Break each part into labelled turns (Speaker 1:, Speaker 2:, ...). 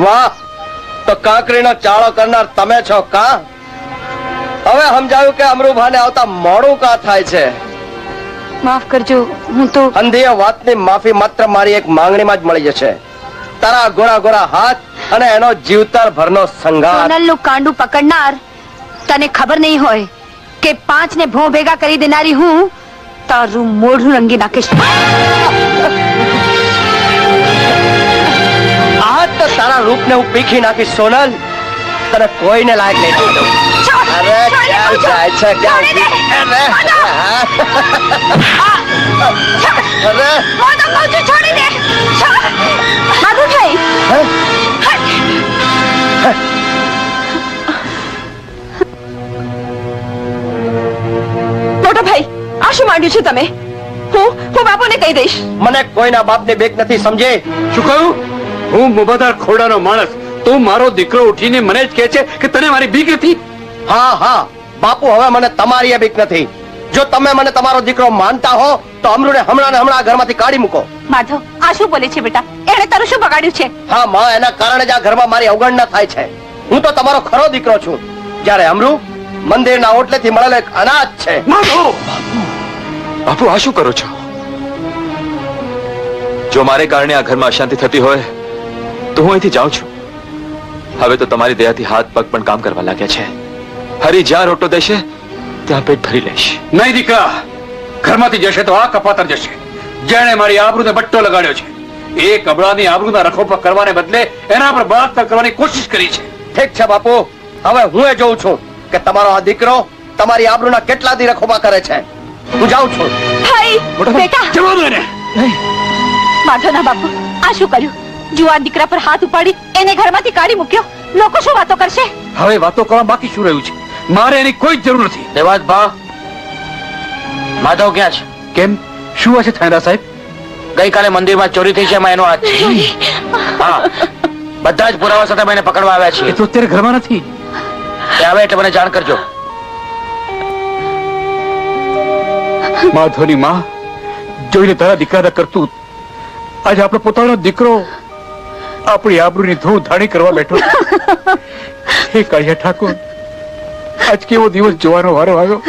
Speaker 1: વાહ, તો કાંકરીનો ચાળો કરનાર તમે છો કા? હવે સમજાયું કે અમરુભાને આવતા મોડું કા થાય છે.
Speaker 2: માફ કરજો, હું તો
Speaker 1: અંધીય વાતની માફી માત્ર મારી એક માંગણીમાં જ મળી જશે. તારા ગોરા ગોરા હાથ અને એનો જીવતર ભરનો સંઘાર.
Speaker 2: સોનલનું કાંડું પકડનાર તને ખબર નહીં હોય કે 5 ને ભો ભેગા કરી દેનારી હું તારું મોઢું રંગી નાખીશ.
Speaker 1: આ તો તારા રૂપને હું પીખી નાખીશ સોનલ. તને કોઈને લાયક નહીં થવા દઉં. અરે ક્યાં જાય છે ક્યાં? અરે
Speaker 2: છોડી દે માધુભાઈ. મોટા ભાઈ, આ શું માંડ્યું છે તમે? હું બાપુને કહી દઈશ.
Speaker 1: મને કોઈના બાપની બીક નથી, સમજે?
Speaker 3: શું કહ્યું? હું મુબાદાર ખોડાનો માણસ, તું મારો દીકરો ઉઠીને મને જ કહે છે કે તને મારી બીક નથી?
Speaker 1: હા હા બાપુ, હવે મને તમારી બીક નથી. જો તમે મને તમારો દીકરો માનતા હો તો અમરુને હમણાં ને હમણાં ઘરમાંથી કાઢી મૂકો.
Speaker 2: માધવ, આ શું બોલે છે બેટા? એણે તારું શું બગાડ્યું છે?
Speaker 1: હા માં, એના કારણે જ આ ઘરમાં મારી અવગણના થાય છે. હું તો તમારો ખરો દીકરો છું, જ્યારે અમરુ મંદિરના ઓટલેથી મળેલો એક અનાજ છે.
Speaker 4: બાપુ, આ શું કરો છો? જો મારે કારણે આ ઘરમાં અશાંતિ થતી હોય તો હું અહીંથી જાઉં છું. હવે તો તમારી દયાથી હાથ પગ પણ કામ કરવા લાગ્યા છે. હરી જ્યાં રોટો દેશે ત્યાં પેટ ભરી લઈશ.
Speaker 3: નહીં દીકરા, ઘરમાંથી જશે તો આ કપાતર જશે, જેણે મારી આબરૂને બટ્ટો લગાડ્યો છે. એ કબડાની આબરૂના રખોપા કરવાને બદલે એના પર બળાત્કાર કરવાની કોશિશ કરી છે.
Speaker 1: ઠીક છે બાપુ, હવે હું એ જોઉં છું કે તમારો આ દીકરો તમારી આબરૂના કેટલા દી રખોપા કરે છે. હું જાઉં છું.
Speaker 2: ભાઈ બેટા,
Speaker 3: જવા દો એને.
Speaker 2: માધવના બાપુ, આ શું કર્યું? જુવાન દીકરા પર હાથ ઉપાડી એને ઘરમાંથી કાઢી મૂક્યો. લોકો શું વાતો કરશે?
Speaker 3: હવે વાતો કરવા બાકી શું રહ્યું છે? મારે એની કોઈ જરૂર નથી.
Speaker 1: દેવાજ ભા, માધવ ક્યાં છે?
Speaker 3: કેમ, શું હશે થાયરા સાહેબ?
Speaker 1: ગઈકાલે મંદિરમાં ચોરી થઈ છે, એમાં એનો હાથ છે. હા, બધા જ પુરાવા સાથે મને પકડવા આવ્યા
Speaker 3: એ
Speaker 1: છીએ.
Speaker 3: તો અત્યારે ઘરમાં નથી.
Speaker 1: તે આવે એટલે મને જાણ કરજો.
Speaker 3: માધવની માં, જોઈને તારા દીકરા કરતું આજે આપણો પોતાનો દીકરો આપણી આબરૂની ધૂળ ધાણી કરવા બેઠો. હે કાળિયા ઠાકોર, આજ કેવો દિવસ જોવાનો વારો આવ્યો.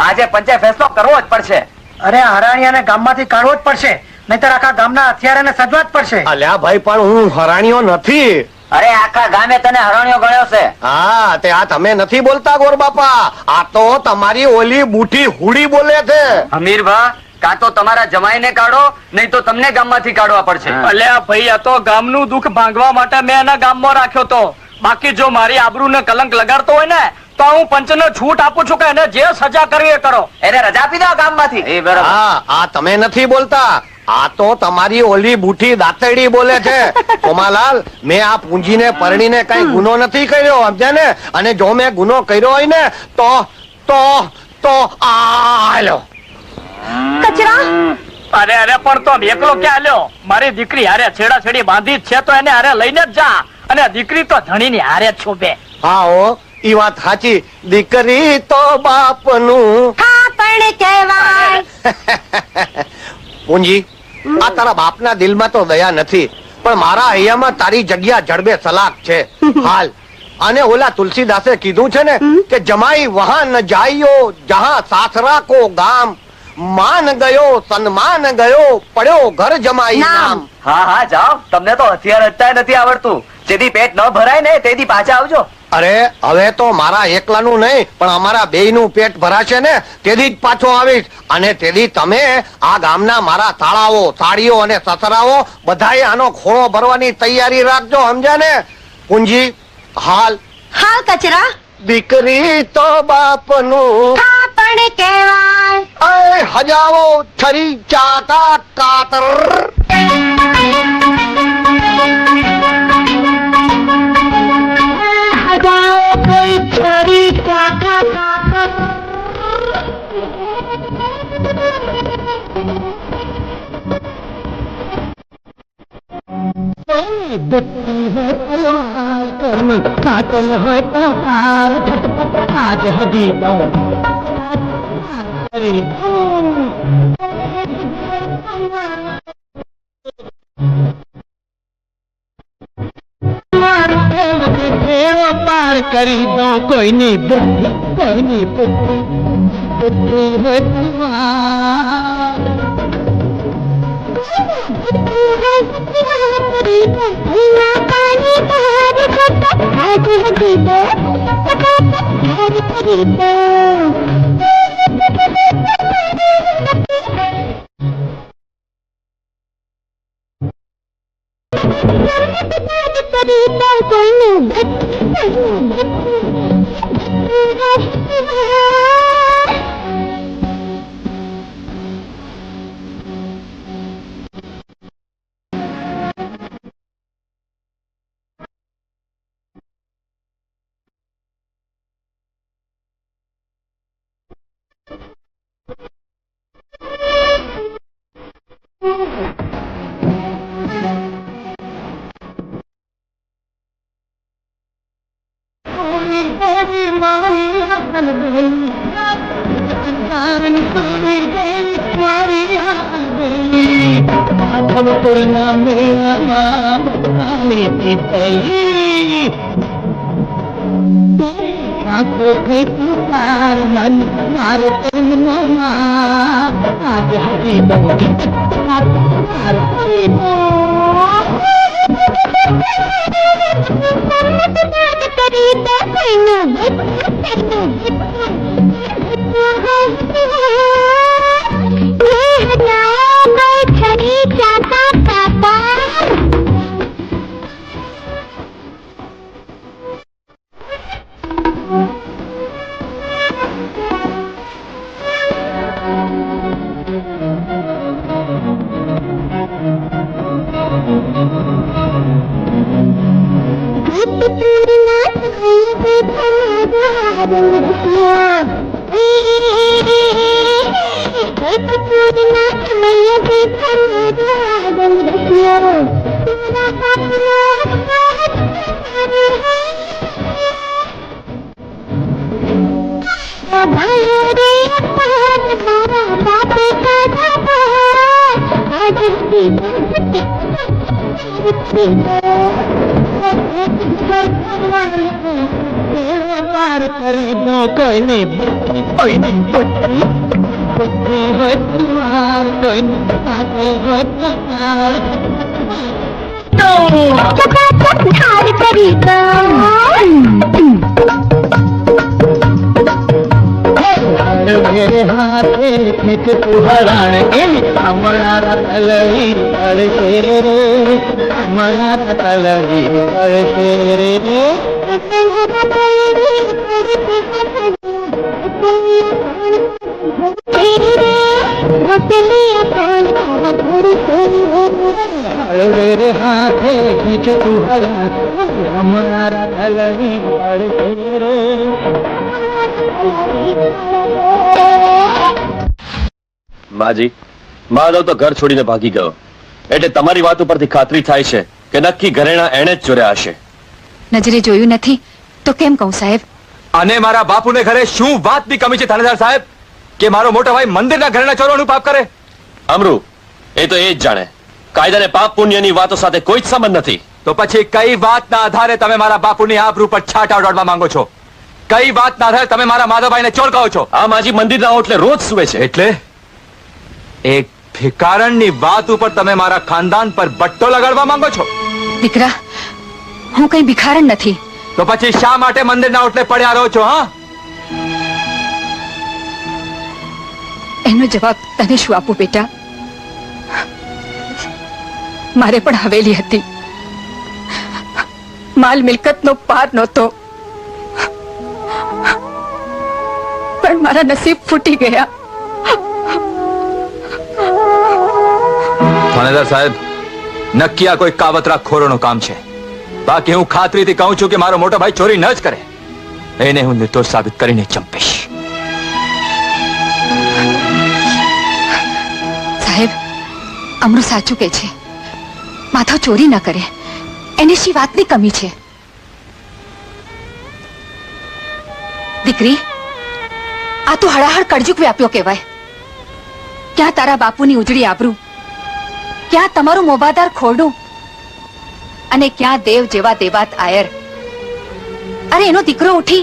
Speaker 1: આજે પંચે ફેસલો કરવો જ પડશે.
Speaker 5: અરે હરાણીયાને ગામમાંથી કાઢવો જ પડશે, નહીતર આખા ગામના હથિયારને સજવા જ પડશે.
Speaker 1: અલ્યા ભાઈ, પણ હું હરાણીઓ નથી.
Speaker 6: અરે આખા ગામે તને હરાણીઓ ગણ્યો છે.
Speaker 1: હા, તે આ તમે નથી બોલતા ગોર બાપા, આ તો તમારી ઓલી બુઠી હુડી બોલે છે.
Speaker 6: અમીર ભા, કાં તો તમારા જમાઈને કાઢો, નહીં તો તમને ગામમાંથી કાઢવા પડશે.
Speaker 7: અલ્યા ભાઈ, આ તો ગામનું દુઃખ ભાંગવા માટે મેં એના ગામમાં રાખ્યો તો. બાકી જો મારી આબરૂને કલંક લગાડતો હોય ને તો હું પંચને છૂટ આપું છું કે એને જે સજા કરવી એ કરો.
Speaker 6: એને રજા આપી દો ગામમાંથી.
Speaker 1: હા, આ તમે નથી બોલતા, આ તો તમારી ઓલી બુઠી દાતડી બોલે છે. સોમાલાલ, મેં આ પૂંજીને પરણીને કઈ ગુનો નથી કર્યો, સમજ્યા ને? અને જો મેં ગુનો કર્યો હોય ને તો તો તો આ લો
Speaker 2: કચરા.
Speaker 7: અરે અરે, પણ તો એકલો ક્યાં લ્યો? મારી દીકરી હારે છેડા છેડી બાંધી જ છે તો એને હારે લઈને જ જા. અને દીકરી તો ધણીની હારે જ છોપે.
Speaker 1: હા હો, ઈ વાત સાચી. દીકરી તો બાપનું
Speaker 2: પણ કહેવાય.
Speaker 1: પૂંજી, આ તારા બાપના દિલમાં તો દયા નથી, પણ મારા હૈયામાં તારી જગ્યા જડબે સલાક છે. હાલ, અને ઓલા તુલસીદાસે કીધું છે ને કે જમાઈ વહાં ન જાઈયો જહાં સાસરા કો ગામ, માન ગયો સન્માન ગયો પડ્યો ઘર જમાઈ નામ.
Speaker 6: હા હા, જાઓ. તમને તો હથિયાર રચતા નથી આવડતું. જેથી પેટ ન ભરાય ને તેથી પાછા આવજો.
Speaker 1: અરે હવે તો મારા એકલાનું નહીં પણ અમારા બેયનું પેટ ભરાશે ને તેથી જ પાછો આવીશ. અને તેથી તમે આ ગામના મારા તાળાઓ, સાડીઓ અને સસરાઓ બધાએ આનો ખોળો ભરવાની તૈયારી રાખજો, સમજ્યા ને? પૂંજી, હાલ
Speaker 2: હાલ કચરા.
Speaker 1: દીકરી તો બાપનું
Speaker 2: પણ કહેવાય.
Speaker 1: હજાવો છરી ચાકા કાતર.
Speaker 5: કાતલ હોય તો આજ હજી દઉં.
Speaker 8: पार करी दो कोई नहीं बुद्धि कोई नहीं बुद्धि बुद्धि है पार करे दो कोई नहीं बुद्धि कोई नहीं बुद्धि बुद्धि है तुम्हार कोई नहीं है तुम्हार चकार तरीका मेरे हाथे खिंच तू हरण हमारा तलवी अड़के रे हमारा तलवी अड़के रे मेरे हाथे खिंच तू हरण हमारा तलवी अड़के रे
Speaker 9: માજી માધવ તો ઘર છોડીને ભાગી ગયો એટલે તમારી વાત ઉપરથી ખાતરી થાય છે કે નક્કી ઘરેણા એણે જ ચોર્યા હશે.
Speaker 2: નજરે જોયું નથી તો કેમ કહું સાહેબ?
Speaker 4: અને મારા બાપુને ઘરે શું વાતની કમી છે થાનેદાર સાહેબ કે મારો મોટો ભાઈ મંદિરના ઘરેણા ચોરવાનું પાપ કરે?
Speaker 9: અમરુ એ તો એ જ જાણે. કાયદાને પાપ પુણ્યની વાતો સાથે કોઈ જ સંબંધ નથી.
Speaker 4: તો પછી કઈ વાતના આધારે તમે મારા બાપુની આબરૂ પર છાંટા ઉડાડવા માંગો છો? કઈ વાતના આધારે તમે મારા માધવભાઈને ચોર કહો છો?
Speaker 9: આ માજી મંદિરના ઓટલે રોજ સુવે છે.
Speaker 4: એટલે એક ભિકારણની વાત ઉપર તમે મારા ખાનદાન પર બટ્ટો લગાડવા માંગો છો?
Speaker 2: દીકરા, હું કઈ ભિખારણ નથી.
Speaker 4: તો પછી શા માટે મંદિરના ઓટલે પડ્યા રહો છો? હા,
Speaker 2: એનો જવાબ તને શું આપું બેટા? મારે પણ હવેલી હતી, માલ મિલકતનો પાર નહોતો, પણ મારા નસીબ ફૂટી ગયા.
Speaker 4: થાનેદાર સાહેબ, નક્કી આ કોઈ કાવતરા ખોરોનું કામ છે. બાકી હું ખાતરીથી કહું છું કે મારો મોટો ભાઈ ચોરી ન જ કરે. એને હું નિર્દોષ સાબિત કરીને ચંપીશ.
Speaker 2: સાહેબ, અમરું સાચું કે છે. માધવ ચોરી ન કરે, એને શી વાતની કમી છે? દીકરી, આ તો હળાહળ કળજુક વ્યાપ્યો કહેવાય. ક્યાં તારા બાપુની ઉજળી આબરૂ, ક્યાં તમારું મોભાદાર ખોરડું, અને ક્યાં દેવ જેવા દેવાત આયર. અરે એનો દીકરો ઉઠી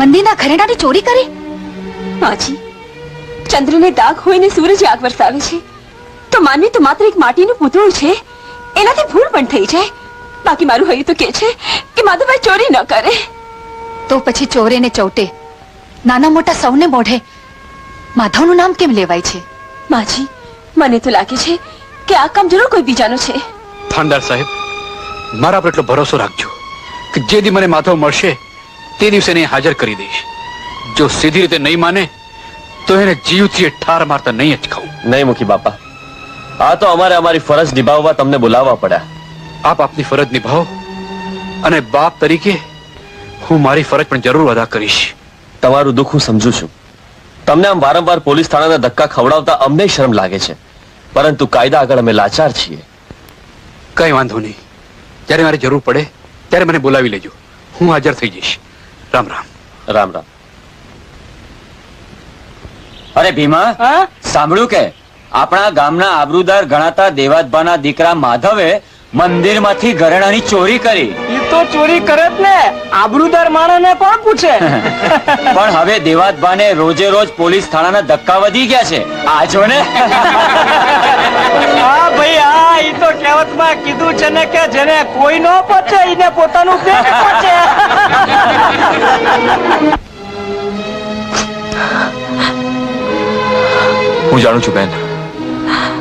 Speaker 2: મંદિરના ઘરેણાની ચોરી કરી?
Speaker 10: માજી, ચંદ્રને દાગ હોય ને સૂરજ આગ વરસાવે છે તો માનવી તો માત્ર એક માટીનું પૂતળું છે. એનાથી ભૂલ પણ થઈ જાય. બાકી મારું હૈયું તો કે છે કે માધવભાઈ ચોરી ન કરે.
Speaker 2: તો પછી ચોરે ને ચૌટે નાના મોટા સૌને મોઢે માધવનું નામ કેમ લેવાય છે?
Speaker 10: માજી, મને તો લાગે છે કે આ કામ જરૂર કોઈ બીજાનો છે.
Speaker 3: થાનદાર સાહેબ, મારા પર એટલો ભરોસો રાખજો કે જે દી મને માધવ મળશે તે દિવસે એને હાજર કરી દઈશ. જો સીધી રીતે નહીં માને તો એને જીવથી ઠાર મારતા નહીં જ ખાઉં.
Speaker 9: નહીં મુખી બાપા, આ તો અમારે અમારી ફરજ નિભાવવા તમને બોલાવવા પડ્યા.
Speaker 3: આપ આપની ફરજ નિભાવો અને બાપ તરીકે હું મારી ફરજ પણ જરૂર અદા કરીશ.
Speaker 9: તમારું દુઃખ હું સમજુ છું. તમને આમ વારંવાર પોલીસ થાણાના ધક્કા ખવડાવતા અમને શરમ લાગે છે, પરંતુ કાયદા આગળ અમે લાચાર છીએ.
Speaker 3: કઈ વાંધો નહીં, જ્યારે મારે જરૂર પડે ત્યારે મને બોલાવી લેજો, હું હાજર થઈ જઈશ. રામ રામ.
Speaker 9: રામ રામ.
Speaker 6: અરે ભીમા, સાંભળ્યું કે આપણા ગામના આબરૂદાર ગણાતા દેવાતબાના દીકરા માધવે મંદિરમાંથી ઘરેણાની ચોરી કરી.
Speaker 7: એ તો ચોરી કરે જ ને, આબરૂદાર માણસને કોણ પૂછે?
Speaker 6: પણ હવે દેવાતબાને રોજે રોજ પોલીસ થાણાના ધક્કા વધી ગયા છે. આ જો ને.
Speaker 7: હા ભાઈ, હા, એ તો કહેવતમાં કીધું છે ને કે જેને કોઈ ન પહોંચે એને પોતાનું પેટ પહોંચે.
Speaker 4: હું જાણું છું બેન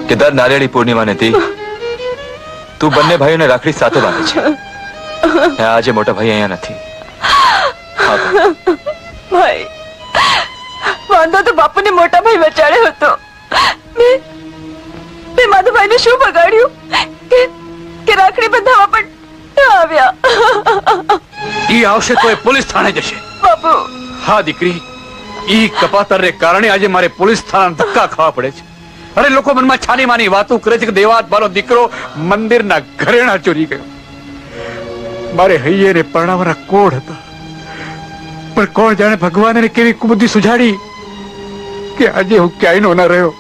Speaker 4: કે દર નારિયેળી પૂર્ણિમાને તી તું બંને ભાઈઓને રાખડી સાથે બાંધે છે. આજે મોટા ભાઈ અહીંયા નથી.
Speaker 10: ભાઈ, વાંધો તો બાપુને મોટા ભાઈ બચાડ્યો હતો. મેં માધવભાઈને શું બગાડ્યું કે રાખડી બંધાવવા પણ ન આવ્યા?
Speaker 3: ઈ આવશે તો એ પોલીસ થાણે જશે.
Speaker 10: બાપુ,
Speaker 3: હા દીકરી, ઈ કપાતરને કારણે આજે મારે પોલીસ થાણા ધક્કા ખાવા પડે છે. અરે લોકો મનમાં છાની માની વાતો કરે છે કે દેવાતબાનો દીકરો મંદિરના ઘરેણા ચોરી ગયો. મારે હૈયે પરણાવાના કોડ હતા, પણ કોણ જાણે ભગવાન એને કેવી કુબુદ્ધિ સુજાડી કે આજે હું ક્યાંયનો ન રહ્યો.